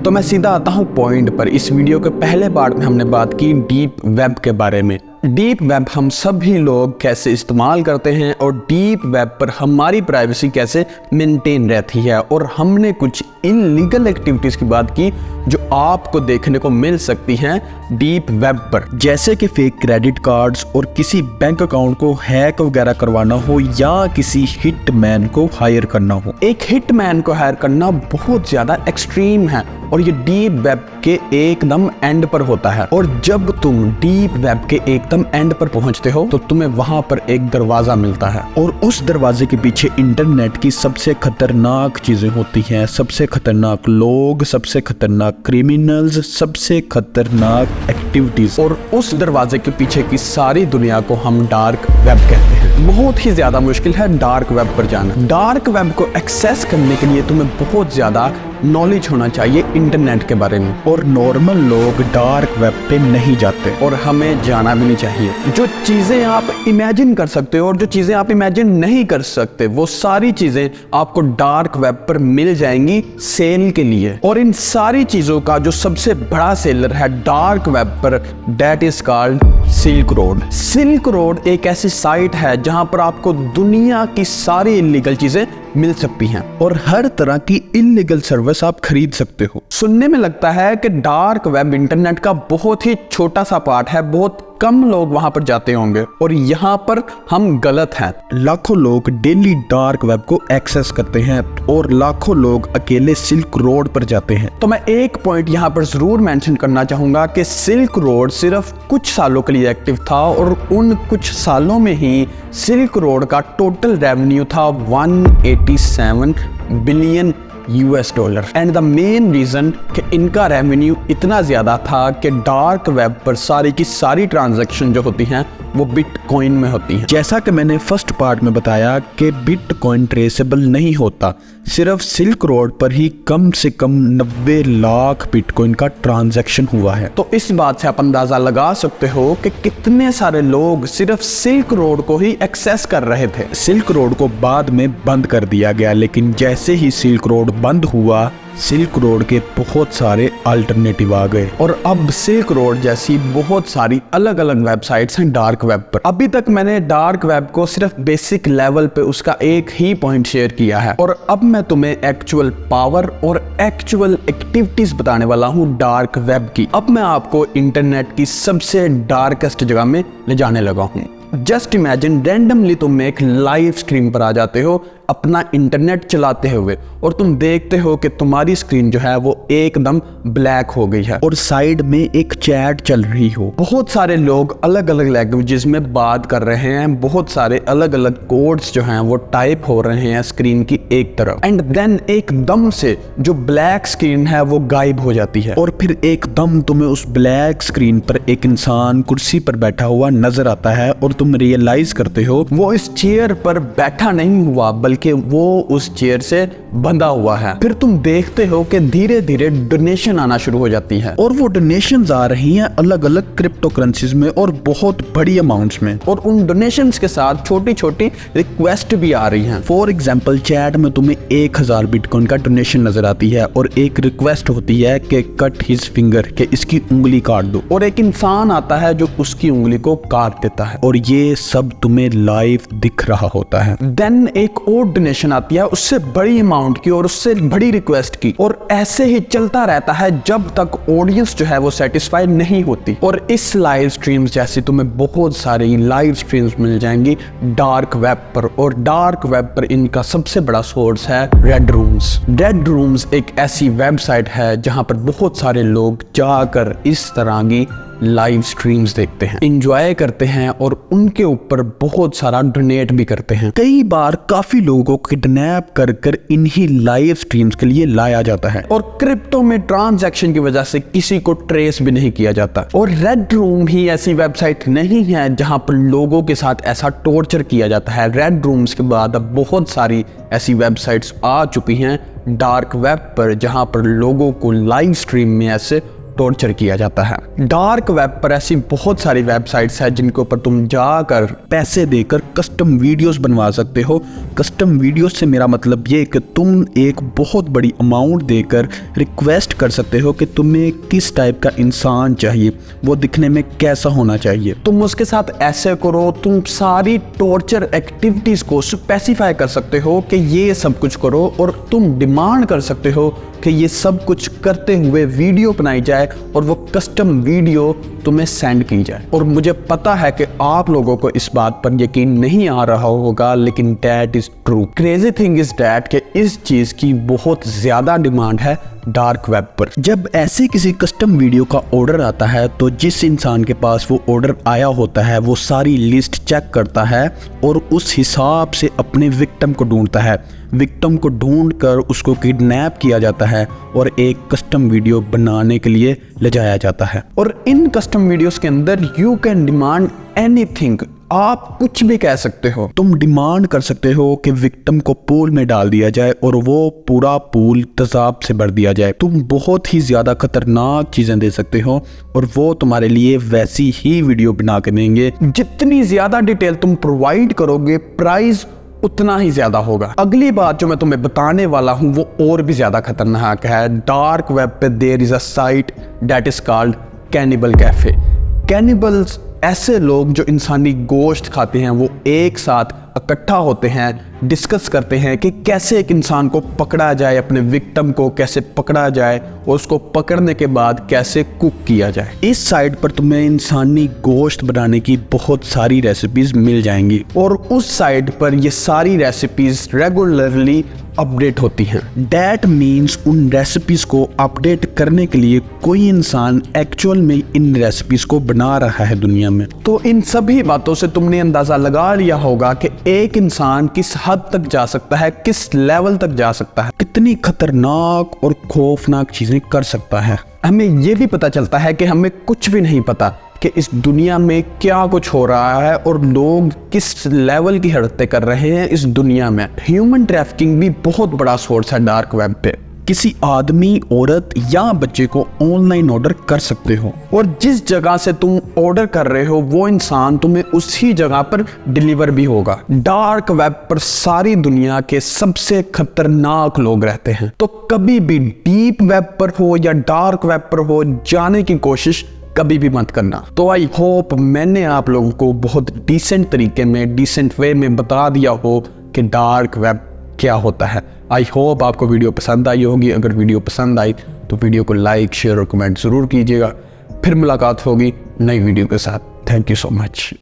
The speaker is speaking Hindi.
तो मैं सीधा आता हूँ पॉइंट पर। इस वीडियो के पहले पार्ट में हमने बात की डीप वेब के बारे में। डीप वेब हम सभी लोग कैसे इस्तेमाल करते हैं और डीप वेब पर हमारी प्राइवेसी कैसे मेंटेन रहती है, और हमने कुछ इलीगल एक्टिविटीज की बात की जो आपको देखने को मिल सकती हैं डीप वेब पर, जैसे कि फेक क्रेडिट कार्ड्स और किसी बैंक अकाउंट को हैक वगैरह करवाना हो या किसी हिटमैन को हायर करना हो। एक हिटमैन को हायर करना बहुत ज्यादा एक्सट्रीम है और ये डीप वेब के एकदम एंड पर होता है। और जब तुम डीप वेब के एकदम एंड पर पहुंचते हो तो तुम्हें वहां पर एक दरवाजा मिलता है, और उस दरवाजे के पीछे इंटरनेट की सबसे खतरनाक चीजें होती हैं, सबसे खतरनाक लोग, सबसे खतरनाक क्रिमिनल्स, सबसे खतरनाक एक्टिविटीज। और उस दरवाजे के पीछे की सारी दुनिया को हम डार्क वेब कहते हैं। बहुत ही ज्यादा मुश्किल है डार्क वेब पर जाना। डार्क वेब को एक्सेस करने के लिए तुम्हें बहुत ज्यादा नॉलेज होना चाहिए इंटरनेट के बारे में, और नॉर्मल लोग डार्क वेब पे नहीं जाते और हमें जाना भी नहीं चाहिए। जो चीजें आप इमेजिन कर सकते हो और जो चीजें आप इमेजिन नहीं कर सकते, वो सारी चीजें आपको डार्क वेब पर मिल जाएंगी सेल के लिए। और इन सारी चीजों का जो सबसे बड़ा सेलर है डार्क वेब पर, that is called silk road. Silk road एक ऐसी साइट है जहां पर आपको दुनिया की सारी इलीगल चीजें मिल सकती हैं और हर तरह की इलीगल सर्विस आप खरीद सकते हो। सुनने में लगता है कि डार्क वेब इंटरनेट का बहुत ही छोटा सा पार्ट है, बहुत कम लोग वहां पर जाते होंगे, और यहाँ पर हम गलत हैं। लाखों लोग डेली डार्क वेब को एक्सेस करते हैं और लाखों लोग अकेले सिल्क रोड पर जाते हैं। तो मैं एक पॉइंट यहाँ पर जरूर मेंशन करना चाहूंगा कि सिल्क रोड सिर्फ कुछ सालों के लिए एक्टिव था, और उन कुछ सालों में ही सिल्क रोड का टोटल रेवेन्यू था 187 billion $। And the main reason कि इनका रेवेन्यू इतना ज्यादा था कि डार्क वेब पर सारी की सारी ट्रांजैक्शन जो होती हैं वो बिटकॉइन में होती हैं। जैसा कि मैंने फर्स्ट पार्ट में बताया कि बिटकॉइन ट्रेसेबल नहीं होता, सिर्फ सिल्क रोड पर ही कम से कम 90 लाख बिटकॉइन का ट्रांजैक्शन हुआ है। तो इस बात से आप अंदाजा लगा सकते हो कि कितने सारे लोग सिर्फ सिल्क रोड को ही एक्सेस कर रहे थे। सिल्क रोड को बाद में बंद कर दिया गया, लेकिन जैसे ही सिल्क रोड बंद हुआ, सिल्क रोड के बहुत सारे अल्टरनेटिव आ गए, और अब सिल्क रोड जैसी बहुत सारी अलग अलग वेबसाइट्स हैं डार्क वेब पर। अभी तक मैंने डार्क वेब को सिर्फ बेसिक लेवल पे उसका एक ही पॉइंट शेयर किया है, और अब मैं तुम्हें एक्चुअल पावर और एक्चुअल एक्टिविटीज बताने वाला हूँ डार्क वेब की। अब मैं आपको इंटरनेट की सबसे डार्केस्ट जगह में ले जाने लगा हूँ। जस्ट इमेजिन रैंडमली तुम एक लाइव स्ट्रीम पर आ जाते हो अपना इंटरनेट चलाते हुए, और तुम देखते हो कि तुम्हारी स्क्रीन जो है वो एकदम ब्लैक हो गई है और साइड में एक चैट चल रही हो। बहुत सारे लोग अलग अलग लैंग्वेजेस में बात कर रहे हैं, बहुत सारे अलग अलग कोड्स जो हैं वो टाइप हो रहे हैं स्क्रीन की एक तरफ, एंड देन एकदम से जो ब्लैक स्क्रीन है वो गायब हो जाती है, और फिर एकदम तुम्हें उस ब्लैक स्क्रीन पर एक इंसान कुर्सी पर बैठा हुआ नजर आता है, और तुम रियलाइज करते हो वो इस चेयर पर बैठा नहीं हुआ बल्कि वो उस चेयर से बंधा हुआ है। फिर तुम देखते हो कि धीरे धीरे डोनेशन आना शुरू हो जाती है, और वो डोनेशंस आ रही हैं अलग अलग क्रिप्टो करेंसीज में और बहुत बड़ी अमाउंट्स में, और उन डोनेशंस के साथ छोटी छोटी रिक्वेस्ट भी आ रही हैं। फॉर एग्जांपल चैट में तुम्हें 1000 बिटकॉइन का डोनेशन नजर आती है, और एक रिक्वेस्ट होती है कि कट हिज फिंगर, कि इसकी उंगली काट दो, और एक इंसान आता है जो उसकी उंगली को काट देता है, और ये सब तुम्हें लाइव दिख रहा होता है। देन एक और डोनेशन आती है उससे बड़ी अमाउंट की और उससे बड़ी रिक्वेस्ट की, और ऐसे ही चलता रहता है जब तक ऑडियंस जो है वो सेटिस्फाइड नहीं होती। और इस लाइव स्ट्रीम्स जैसी तुम्हें बहुत सारी लाइव स्ट्रीम्स मिल जाएंगी डार्क वेब पर, और डार्क वेब पर इनका सबसे बड़ा सोर्स है रेड रूम्स। रेड रूम्स एक ऐसी वेबसाइट है जहां पर बहुत सारे लोग जाकर इस तरह की लाइव स्ट्रीम्स देखते हैं, एंजॉय करते हैं, और उनके ऊपर बहुत सारा डोनेट भी करते हैं। कई बार काफी लोगों को किडनैप कर इन्हीं लाइव स्ट्रीम्स के लिए लाया जाता है, और क्रिप्टो में ट्रांजैक्शन की वजह से किसी को ट्रेस भी नहीं किया जाता। और रेड रूम ही ऐसी वेबसाइट नहीं है जहां पर लोगों के साथ ऐसा टॉर्चर किया जाता है। रेड रूम्स के बाद अब बहुत सारी ऐसी वेबसाइट्स आ चुकी हैं डार्क वेब पर जहां पर लोगों को लाइव स्ट्रीम में ऐसे टॉर्चर किया जाता है। डार्क वेब पर ऐसी बहुत सारी वेबसाइट्स हैं जिनके ऊपर तुम जाकर पैसे देकर कस्टम वीडियोस बनवा सकते हो। कस्टम वीडियोस से मेरा मतलब ये कि तुम एक बहुत बड़ी अमाउंट देकर रिक्वेस्ट कर सकते हो कि तुम्हें किस टाइप का इंसान चाहिए, वो दिखने में कैसा होना चाहिए। तुम उसके साथ ऐसे करो, तुम सारी टॉर्चर एक्टिविटीज को स्पेसिफाई कर सकते हो कि ये सब कुछ करो, और तुम डिमांड कर सकते हो कि ये सब कुछ करते हुए वीडियो बनाई जाए और वो कस्टम वीडियो तुम्हें सेंड की जाए। और मुझे पता है कि आप लोगों को इस बात पर यकीन नहीं आ रहा होगा, लेकिन that is true. Crazy thing is that कि इस चीज की बहुत ज्यादा डिमांड है डार्क वेब पर। जब ऐसे किसी कस्टम वीडियो का ऑर्डर आता है तो जिस इंसान के पास वो ऑर्डर आया होता है वो सारी लिस्ट चेक करता है और उस हिसाब से अपने विक्टिम को ढूंढता है। विक्टिम को ढूंढकर उसको किडनैप किया जाता है और एक कस्टम वीडियो बनाने के लिए ले जाया जाता है। और इन कस्टम वीडियोस के अंदर यू कैन डिमांड एनीथिंग, आप कुछ भी कह सकते हो। तुम डिमांड कर सकते हो कि विक्टिम को पूल में डाल दिया जाए और वो पूरा पूल तेजाब से भर दिया जाए। तुम बहुत ही ज्यादा खतरनाक चीजें दे सकते हो और वो तुम्हारे लिए वैसी ही वीडियो बना के देंगे। जितनी ज्यादा डिटेल तुम प्रोवाइड करोगे प्राइस उतना ही ज्यादा होगा। अगली बात जो मैं तुम्हें बताने वाला हूं वो और भी ज्यादा खतरनाक है। डार्क वेब पे there is a site that is called cannibal cafe. Cannibals ऐसे लोग जो इंसानी गोश्त खाते हैं, वो एक साथ इकट्ठा होते हैं, डिस्कस करते हैं कि कैसे एक इंसान को पकड़ा जाए, अपने विक्टिम को कैसे पकड़ा जाए और उसको पकड़ने के बाद कैसे कुक किया जाए। इस साइट पर तुम्हें इंसानी गोश्त बनाने की बहुत सारी रेसिपीज मिल जाएंगी और उस साइट पर ये सारी रेसिपीज रेगुलरली अपडेट होती हैं। दैट मीन्स उन रेसिपीज को अपडेट करने के लिए कोई इंसान एक्चुअल में इन रेसिपीज को बना रहा है दुनिया में। तो इन सभी बातों से तुमने अंदाजा लगा लिया होगा कि एक इंसान किस हद तक जा सकता है, किस लेवल तक जा सकता है, कितनी खतरनाक और खौफनाक चीजें कर सकता है। हमें यह भी पता चलता है कि हमें कुछ भी नहीं पता कि इस दुनिया में क्या कुछ हो रहा है और लोग किस लेवल की हरकतें कर रहे हैं इस दुनिया में। ह्यूमन ट्रैफिकिंग भी बहुत बड़ा सोर्स है डार्क वेब पे। किसी आदमी, औरत या बच्चे को ऑनलाइन ऑर्डर कर सकते हो और जिस जगह से तुम ऑर्डर कर रहे हो वो इंसान तुम्हें उसी जगह पर डिलीवर भी होगा। डार्क वेब पर सारी दुनिया के सबसे खतरनाक लोग रहते हैं। तो कभी भी डीप वेब पर हो या डार्क वेब पर हो, जाने की कोशिश कभी भी मत करना। तो आई होप मैंने आप लोगों को बहुत डिसेंट तरीके में, डिसेंट वे में बता दिया हो कि डार्क वेब क्या होता है। आई होप आपको वीडियो पसंद आई होगी। अगर वीडियो पसंद आई तो वीडियो को लाइक, शेयर और कमेंट ज़रूर कीजिएगा। फिर मुलाकात होगी नई वीडियो के साथ। Thank you so much.